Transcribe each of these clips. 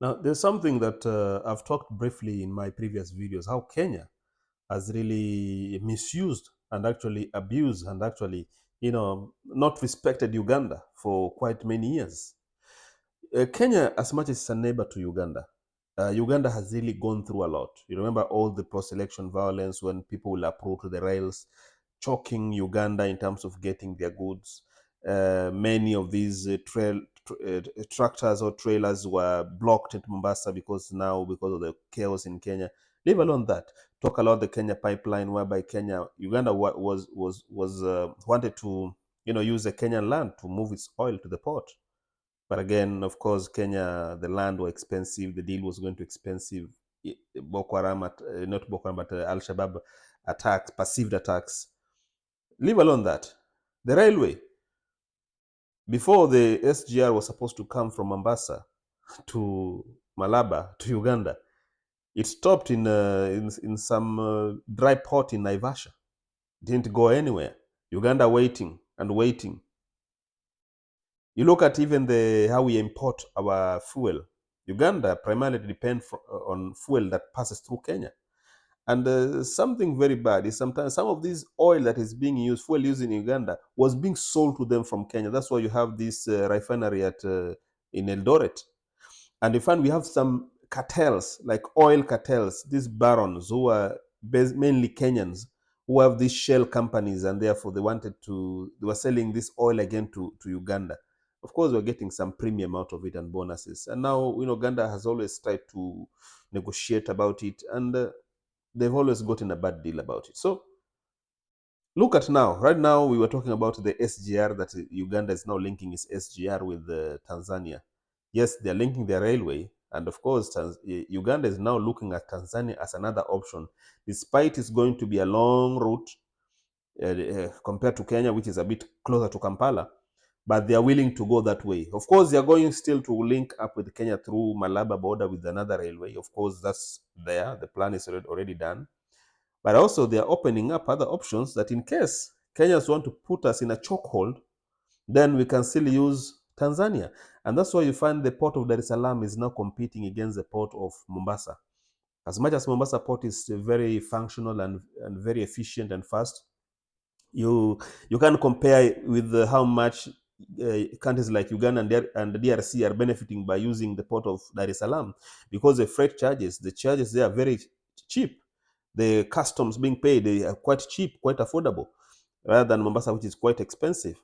Now, there's something that I've talked briefly in my previous videos, how Kenya has really misused and actually abused and actually, not respected Uganda for quite many years. Kenya, as much as it's a neighbor to Uganda, Uganda has really gone through a lot. You remember all the post-election violence when people will approach the rails, choking Uganda in terms of getting their goods. Many of these tractors or trailers were blocked at Mombasa because of the chaos in Kenya. Leave alone that. Talk about the Kenya pipeline, whereby Uganda was wanted to use the Kenyan land to move its oil to the port. But again, of course, Kenya, the land was expensive. The deal was going to expensive. Boko Haram, not Boko Haram, but Al Shabaab attacks, perceived attacks. Leave alone that. The railway, before the SGR was supposed to come from Mombasa to Malaba to Uganda, it stopped in some dry port in Naivasha. Didn't go anywhere. Uganda waiting and waiting. You look at even how we import our fuel. Uganda primarily depends on fuel that passes through Kenya. And something very bad is sometimes some of this oil that is being used, fuel used in Uganda, was being sold to them from Kenya. That's why you have this refinery in Eldoret. And in fact, we have some cartels, like oil cartels, these barons who are mainly Kenyans, who have these shell companies, and therefore they were selling this oil again to Uganda. Of course, we're getting some premium out of it and bonuses. And now, Uganda has always tried to negotiate about it, and they've always gotten a bad deal about it. So look at now. Right now, we were talking about the SGR that Uganda is now linking its SGR with Tanzania. Yes, they're linking their railway. And of course, Uganda is now looking at Tanzania as another option, despite it's going to be a long route compared to Kenya, which is a bit closer to Kampala. But they are willing to go that way. Of course, they are going still to link up with Kenya through Malaba border with another railway. Of course, that's there. The plan is already done. But also, they are opening up other options that in case Kenyans want to put us in a chokehold, then we can still use Tanzania. And that's why you find the port of Dar es Salaam is now competing against the port of Mombasa. As much as Mombasa port is very functional and very efficient and fast, you can compare with how much countries like Uganda and the DRC are benefiting by using the port of Dar es Salaam, because the charges there are very cheap. The customs being paid, they are quite cheap, quite affordable, rather than Mombasa, which is quite expensive.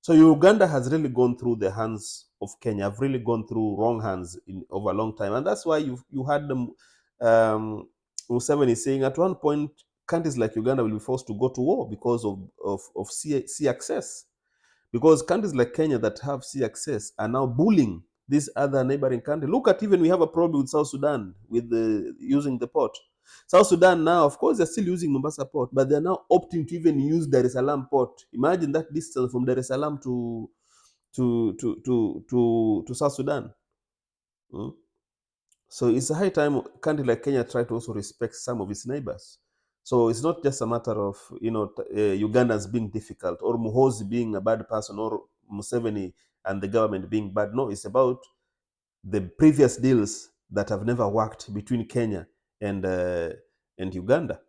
So Uganda has really gone through the hands of Kenya, have really gone through wrong hands over a long time. And that's why you had them, Museveni saying at one point, countries like Uganda will be forced to go to war because of sea access. Because countries like Kenya that have sea access are now bullying these other neighboring countries. Look at, even we have a problem with South Sudan with using the port. South Sudan now, of course, they're still using Mombasa port, but they're now opting to even use Dar es Salaam port. Imagine that distance from Dar es Salaam to South Sudan. Mm. So it's a high time a country like Kenya try to also respect some of its neighbors. So it's not just a matter of Ugandans being difficult, or Muhoozi being a bad person, or Museveni and the government being bad. No, it's about the previous deals that have never worked between Kenya and Uganda.